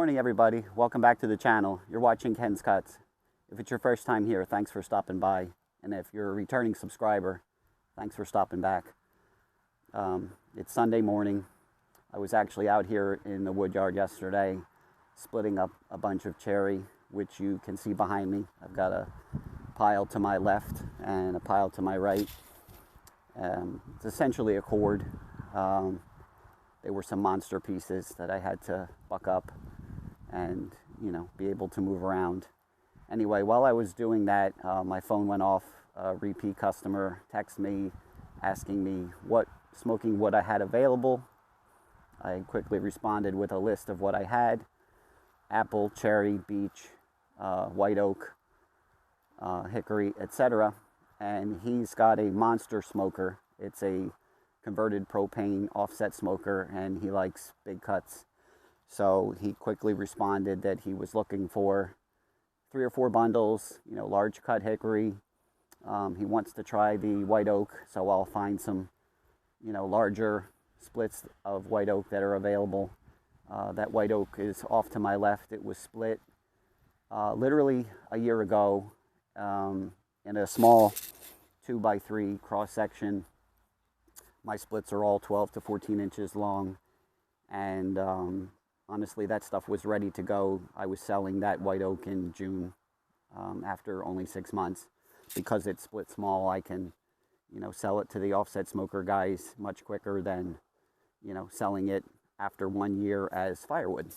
morning, everybody. Welcome back to the channel. You're watching Ken's Cuts. If it's your first time here, thanks for stopping by. And if you're a returning subscriber, thanks for stopping back. It's Sunday morning. I was actually out here in the wood yard yesterday splitting up a bunch of cherry, which you can see behind me. I've got a pile to my left and a pile to my right. It's essentially a cord. There were some monster pieces that I had to buck up and, be able to move around. Anyway, while I was doing that, my phone went off. A repeat customer texted me asking me what smoking wood I had available. I quickly responded with a list of what I had: apple, cherry, beech, white oak, hickory, etc. And he's got a monster smoker. It's a converted propane offset smoker, and he likes big cuts. So he quickly responded that he was looking for 3 or 4 bundles, large cut hickory. He wants to try the white oak, so I'll find some, larger splits of white oak that are available. That white oak is off to my left. It was split literally a year ago in a small 2x3 cross section. My splits are all 12 to 14 inches long, and honestly, that stuff was ready to go. I was selling that white oak in June after only 6 months. Because it's split small, I can, sell it to the offset smoker guys much quicker than, selling it after 1 year as firewood.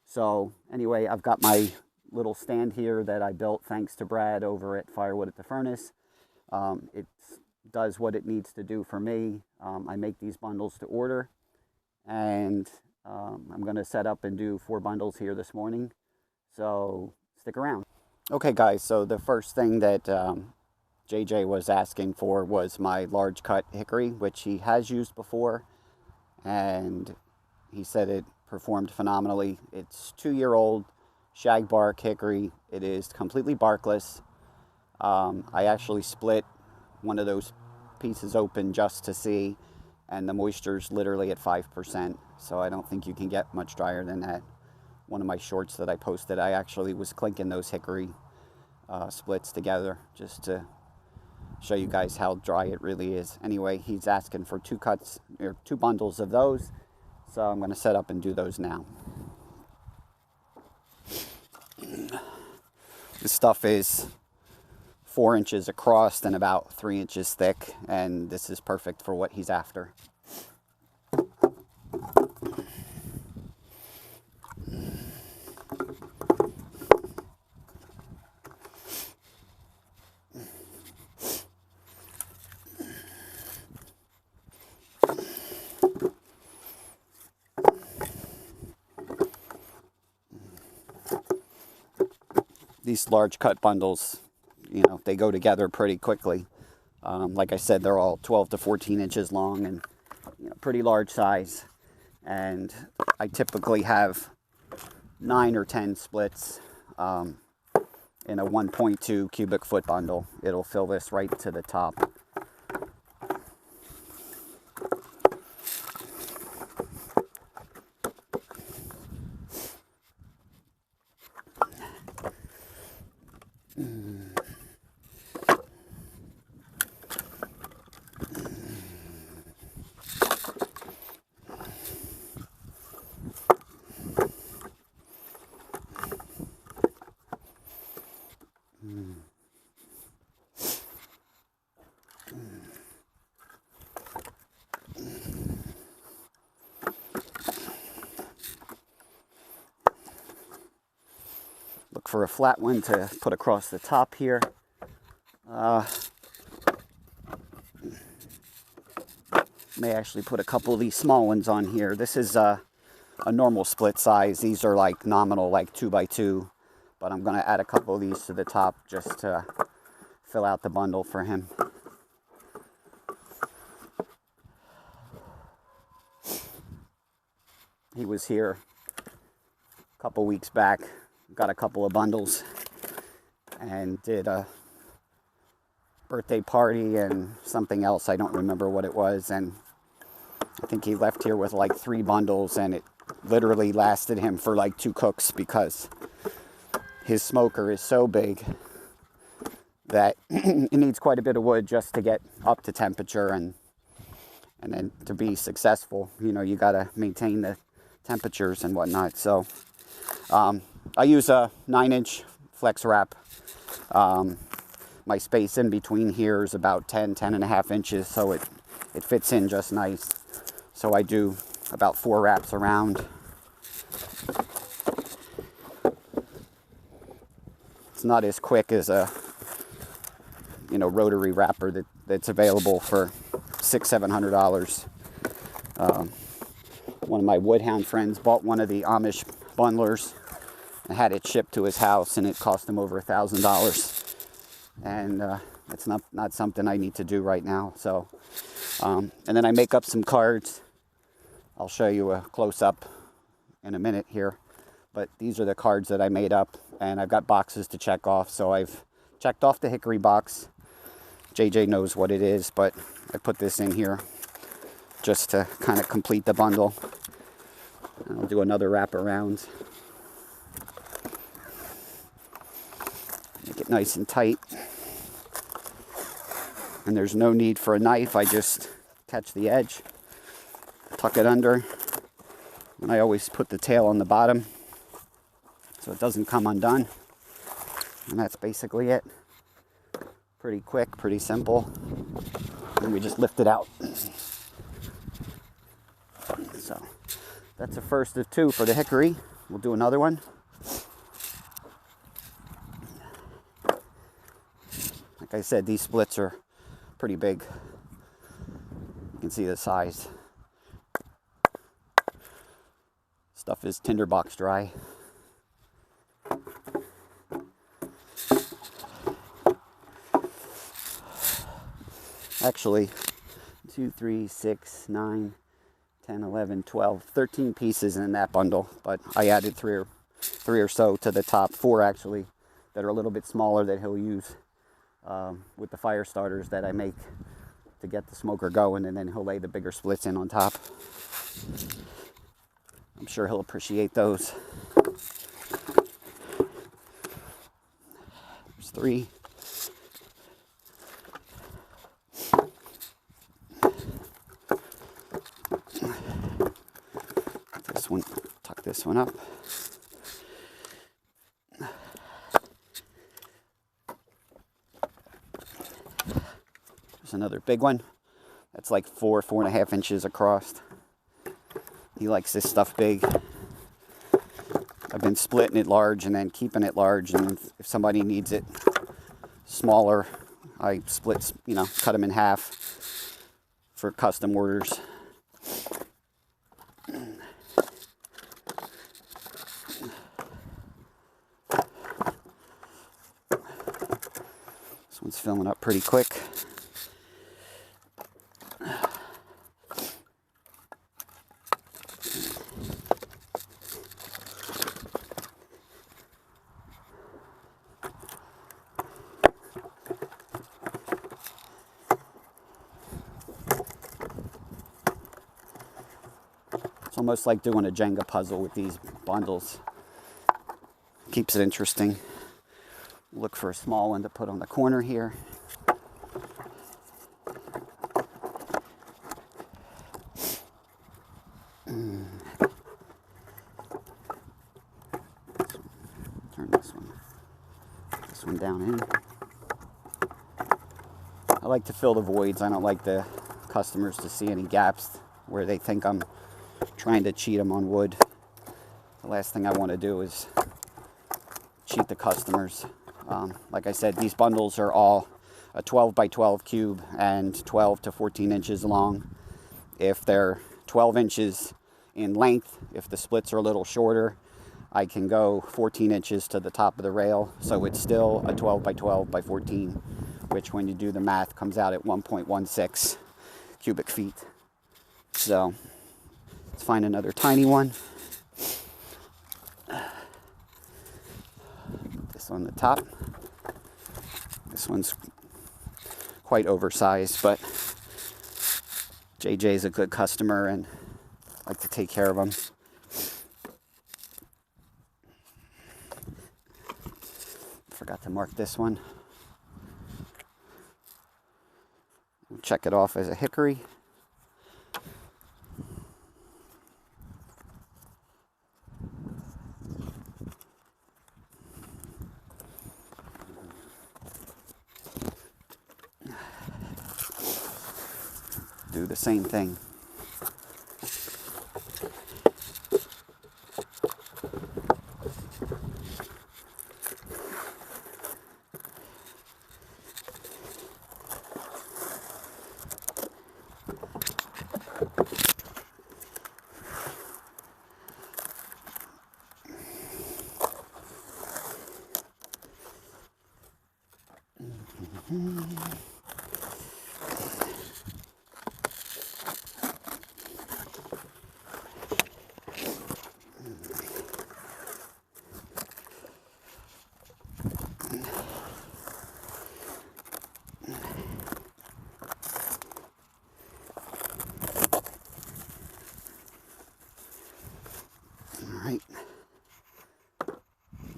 So anyway, I've got my little stand here that I built thanks to Brad over at Firewood at the Furnace. It does what it needs to do for me. I make these bundles to order, and I'm going to set up and do 4 bundles here this morning, so stick around. Okay guys, so the first thing that JJ was asking for was my large cut hickory, which he has used before, and he said it performed phenomenally. It's 2-year-old shag bark hickory. It is completely barkless. I actually split one of those pieces open just to see, and the moisture's literally at 5%, so I don't think you can get much drier than that. One of my shorts that I posted, I actually was clinking those hickory splits together just to show you guys how dry it really is. Anyway, he's asking for 2 bundles of those, so I'm going to set up and do those now. This stuff is 4 inches across and about 3 inches thick, and this is perfect for what he's after. These large cut bundles, they go together pretty quickly. Like I said, they're all 12 to 14 inches long and pretty large size. And I typically have 9 or 10 splits in a 1.2 cubic foot bundle. It'll fill this right to the top. Look for a flat one to put across the top here. May actually put a couple of these small ones on here. This is a normal split size. These are like nominal, like 2x2, but I'm going to add a couple of these to the top just to fill out the bundle for him. He was here a couple weeks back, got a couple of bundles, and did a birthday party and something else. I don't remember what it was, and I think he left here with like 3 bundles, and it literally lasted him for like 2 cooks because his smoker is so big that it needs quite a bit of wood just to get up to temperature, and then to be successful, you know, you got to maintain the temperatures and whatnot. So I use a 9-inch flex wrap. My space in between here is about 10.5 inches, so it fits in just nice. So I do about 4 wraps around. It's not as quick as a, you know, rotary wrapper that's available for $600-700. One of my woodhound friends bought one of the Amish bundlers and had it shipped to his house, and it cost him over $1,000. And it's not something I need to do right now. So, and then I make up some cards. I'll show you a close-up in a minute here. But these are the cards that I made up, and I've got boxes to check off. So I've checked off the Hickory box. JJ knows what it is, but I put this in here just to kind of complete the bundle. And I'll do another wrap around. Make it nice and tight. And there's no need for a knife. I just catch the edge, tuck it under, and I always put the tail on the bottom so it doesn't come undone. And that's basically it. Pretty quick, pretty simple. And we just lift it out. So that's the first of 2 for the Hickory. We'll do another one. Like I said, these splits are pretty big. You can see the size. Stuff is tinderbox dry. Actually, 2, 3, 6, 9, 10, 11, 12, 13 pieces in that bundle, but I added three or so to the top, 4 actually, that are a little bit smaller that he'll use with the fire starters that I make to get the smoker going, and then he'll lay the bigger splits in on top. I'm sure he'll appreciate those. There's 3. This one, tuck this one up. There's another big one. That's like 4.5 inches across. He likes this stuff big. I've been splitting it large and then keeping it large, and if somebody needs it smaller, I split, you know, cut them in half for custom orders. This one's filling up pretty quick. It's almost like doing a Jenga puzzle with these bundles. Keeps it interesting. Look for a small one to put on the corner here. Turn this one down in. I like to fill the voids. I don't like the customers to see any gaps where they think I'm trying to cheat them on wood. The last thing I want to do is cheat the customers. Like I said, these bundles are all a 12 by 12 cube and 12 to 14 inches long. If they're 12 inches in length, if the splits are a little shorter, I can go 14 inches to the top of the rail. So it's still a 12 by 12 by 14, which when you do the math comes out at 1.16 cubic feet. So let's find another tiny one. Put this on the top. This one's quite oversized, but JJ's a good customer and I like to take care of him. Forgot to mark this one. We'll check it off as a hickory. Do the same thing. Alright,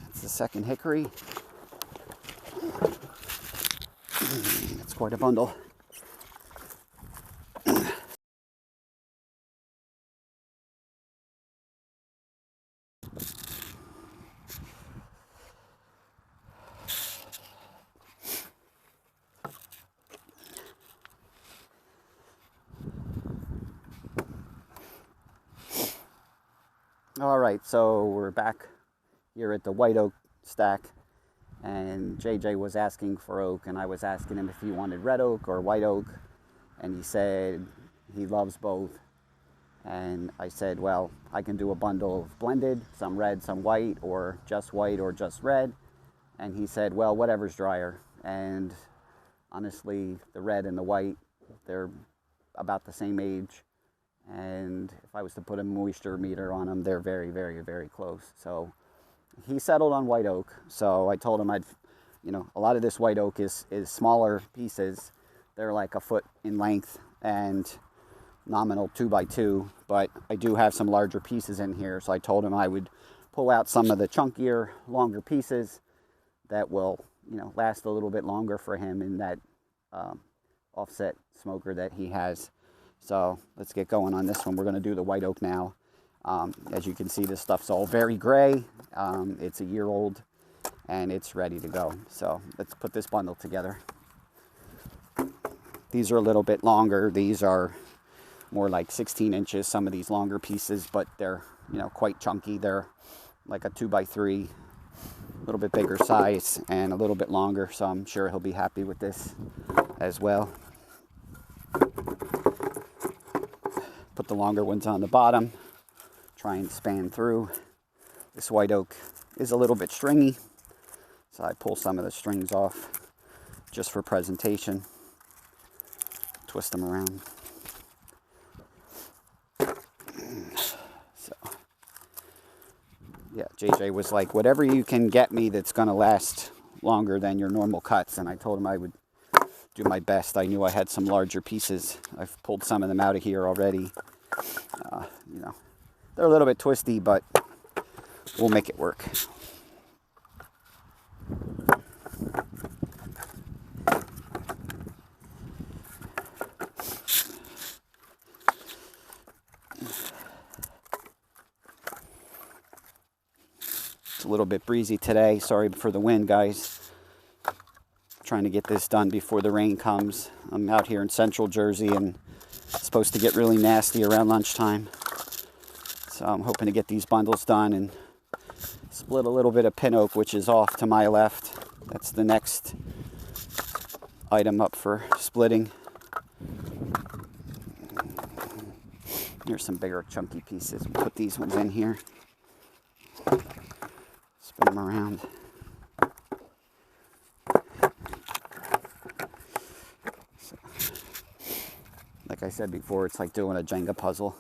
that's the second hickory. That's quite a bundle. All right, so we're back here at the white oak stack, and JJ was asking for oak, and I was asking him if he wanted red oak or white oak, and he said he loves both. And I said, well, I can do a bundle of blended, some red, some white, or just red. And he said, well, whatever's drier. And honestly, the red and the white, they're about the same age. And if I was to put a moisture meter on them, they're very, very, very close. So he settled on white oak. So I told him a lot of this white oak is smaller pieces. They're like a foot in length and nominal 2x2, but I do have some larger pieces in here. So I told him I would pull out some of the chunkier, longer pieces that will, last a little bit longer for him in that offset smoker that he has. So let's get going on this one. We're going to do the white oak now. As you can see, this stuff's all very gray. It's a year old and it's ready to go. So let's put this bundle together. These are a little bit longer. These are more like 16 inches, some of these longer pieces, but they're, quite chunky. They're like a 2x3, a little bit bigger size and a little bit longer. So I'm sure he'll be happy with this as well. Put the longer ones on the bottom, try and span through. This white oak is a little bit stringy, so I pull some of the strings off just for presentation. Twist them around. So, yeah, JJ was like, whatever you can get me that's going to last longer than your normal cuts, and I told him I would do my best. I knew I had some larger pieces. I've pulled some of them out of here already. They're a little bit twisty, but we'll make it work. It's a little bit breezy today. Sorry for the wind, guys. Trying to get this done before the rain comes. I'm out here in central Jersey and it's supposed to get really nasty around lunchtime. So I'm hoping to get these bundles done and split a little bit of pin oak, which is off to my left. That's the next item up for splitting. Here's some bigger chunky pieces. We'll put these ones in here. Spin them around. Like I said before, it's like doing a Jenga puzzle.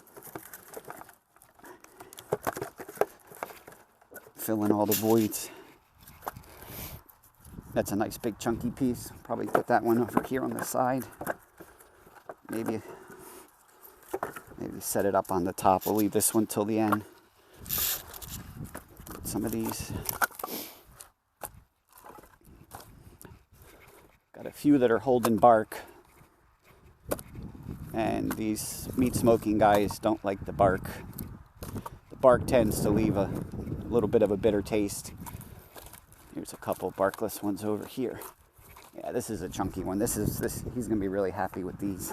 Fill in all the voids. That's a nice big chunky piece. Probably put that one over here on the side. Maybe set it up on the top. We'll leave this one till the end. Put some of these few that are holding bark, and these meat smoking guys don't like the bark. The bark tends to leave a little bit of a bitter taste. Here's a couple barkless ones over here. Yeah, this is a chunky one. This he's gonna be really happy with these.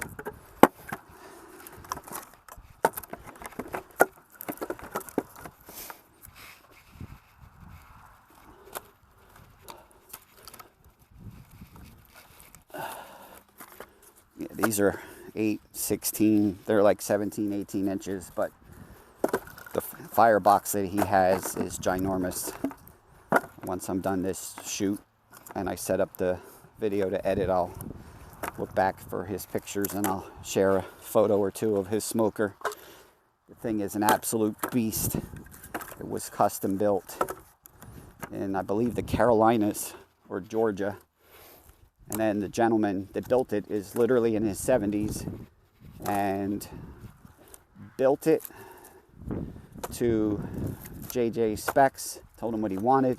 Yeah, these are 8, 16, they're like 17, 18 inches, but the firebox that he has is ginormous. Once I'm done this shoot and I set up the video to edit, I'll look back for his pictures and I'll share a photo or two of his smoker. The thing is an absolute beast. It was custom built in, I believe, the Carolinas or Georgia. And then the gentleman that built it is literally in his 70s and built it to JJ specs, told him what he wanted,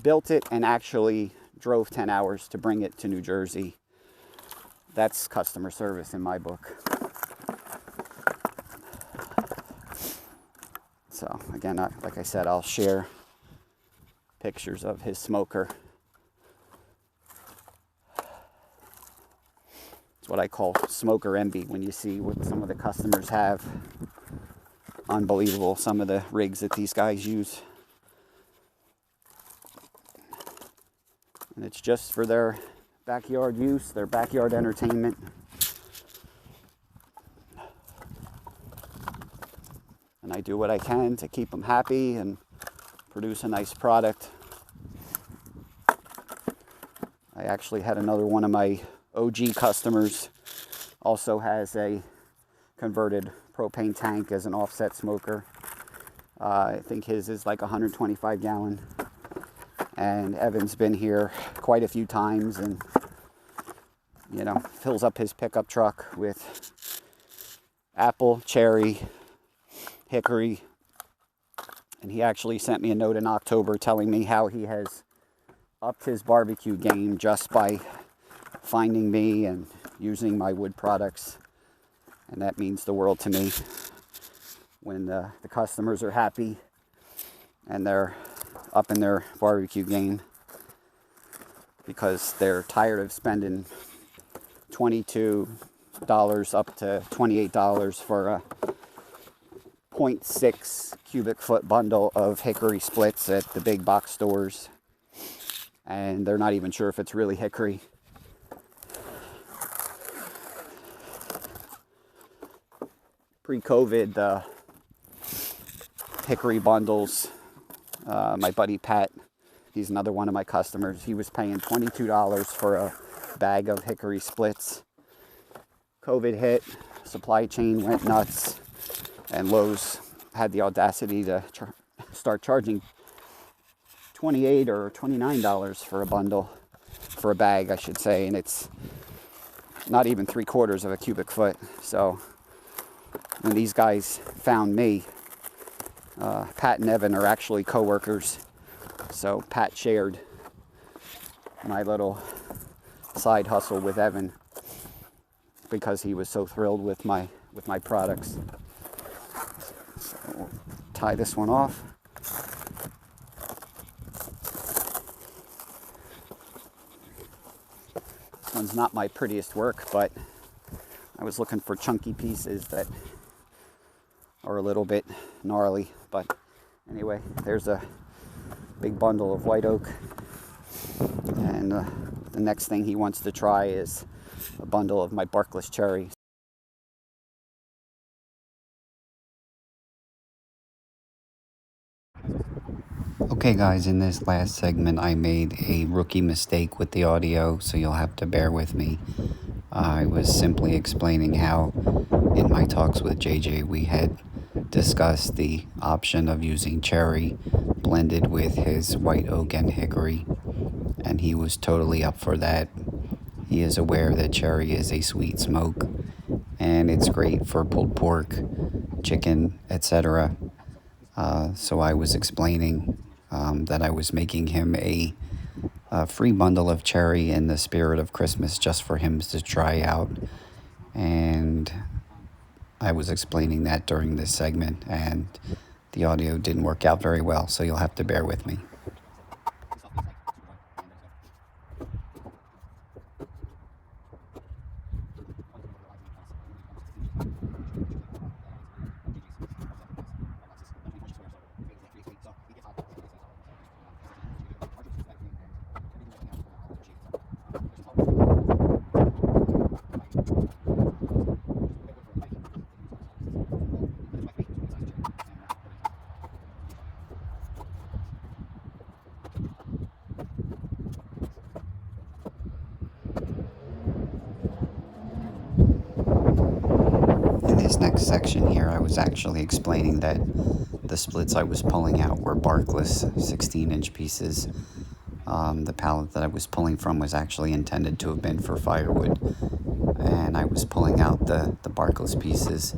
built it, and actually drove 10 hours to bring it to New Jersey. That's customer service in my book. So again, like I said, I'll share pictures of his smoker. It's what I call smoker envy when you see what some of the customers have. Unbelievable, some of the rigs that these guys use. And it's just for their backyard use, their backyard entertainment. And I do what I can to keep them happy and produce a nice product. I actually had another one of my OG customers also has a converted propane tank as an offset smoker. I think his is like 125 gallon. And Evan's been here quite a few times and, you know, fills up his pickup truck with apple, cherry, hickory. And he actually sent me a note in October telling me how he has upped his barbecue game just by finding me and using my wood products. And that means the world to me when the customers are happy and they're up in their barbecue game because they're tired of spending $22 up to $28 for a 0.6 cubic foot bundle of hickory splits at the big box stores, and they're not even sure if it's really hickory. Pre-COVID, the hickory bundles, my buddy Pat, he's another one of my customers, he was paying $22 for a bag of hickory splits. COVID hit, supply chain went nuts, and Lowe's had the audacity to start charging $28 or $29 for a bundle, for a bag, I should say, and it's not even 3/4 of a cubic foot. So when these guys found me, Pat and Evan are actually co-workers, so Pat shared my little side hustle with Evan because he was so thrilled with my products. So we'll tie this one off. This one's not my prettiest work, but I was looking for chunky pieces that are a little bit gnarly. But anyway, there's a big bundle of white oak, and the next thing he wants to try is a bundle of my barkless cherry. Okay guys, in this last segment I made a rookie mistake with the audio, so you'll have to bear with me. I was simply explaining how in my talks with JJ we had discussed the option of using cherry blended with his white oak and hickory, and he was totally up for that. He is aware that cherry is a sweet smoke and it's great for pulled pork, chicken, etc. So I was explaining that I was making him a a free bundle of cherry in the spirit of Christmas just for him to try out. And I was explaining that during this segment, and the audio didn't work out very well, so you'll have to bear with me. In this next section here, I was actually explaining that the splits I was pulling out were barkless 16-inch pieces. The pallet that I was pulling from was actually intended to have been for firewood, and I was pulling out the barkless pieces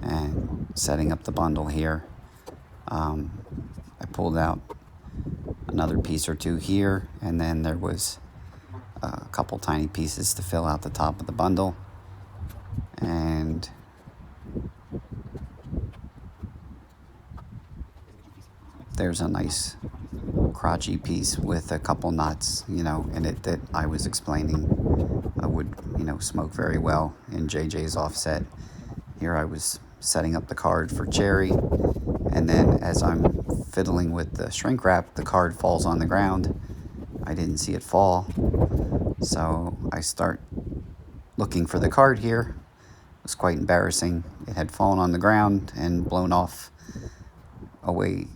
and setting up the bundle here. I pulled out another piece or two here, and then there was a couple tiny pieces to fill out the top of the bundle. And there's a nice crotchy piece with a couple knots, in it that I was explaining would, smoke very well in JJ's offset. Here I was setting up the card for cherry, and then as I'm fiddling with the shrink wrap, the card falls on the ground. I didn't see it fall, so I start looking for the card here. It was quite embarrassing. It had fallen on the ground and blown off away,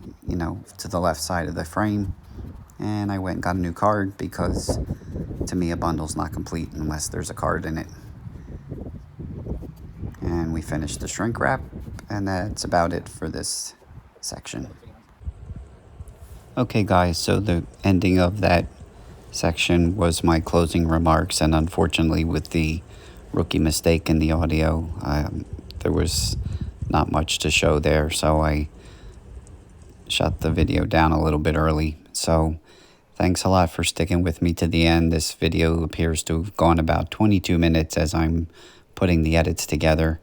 to the left side of the frame. And I went and got a new card because, to me, a bundle's not complete unless there's a card in it. And we finished the shrink wrap, and that's about it for this section. Okay, guys, so the ending of that section was my closing remarks, and unfortunately, with the rookie mistake in the audio, there was not much to show there, so I shut the video down a little bit early. So thanks a lot for sticking with me to the end. This video appears to have gone about 22 minutes as I'm putting the edits together,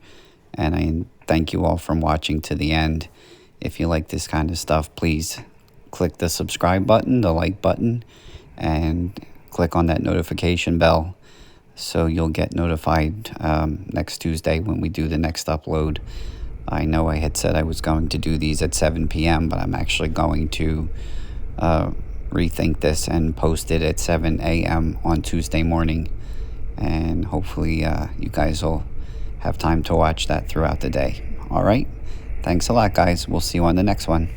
and I thank you all for watching to the end. If you like this kind of stuff, please click the subscribe button, the like button, and click on that notification bell so you'll get notified next Tuesday when we do the next upload. I know I had said I was going to do these at 7 p.m., but I'm actually going to rethink this and post it at 7 a.m. on Tuesday morning. And hopefully you guys will have time to watch that throughout the day. All right? Thanks a lot, guys. We'll see you on the next one.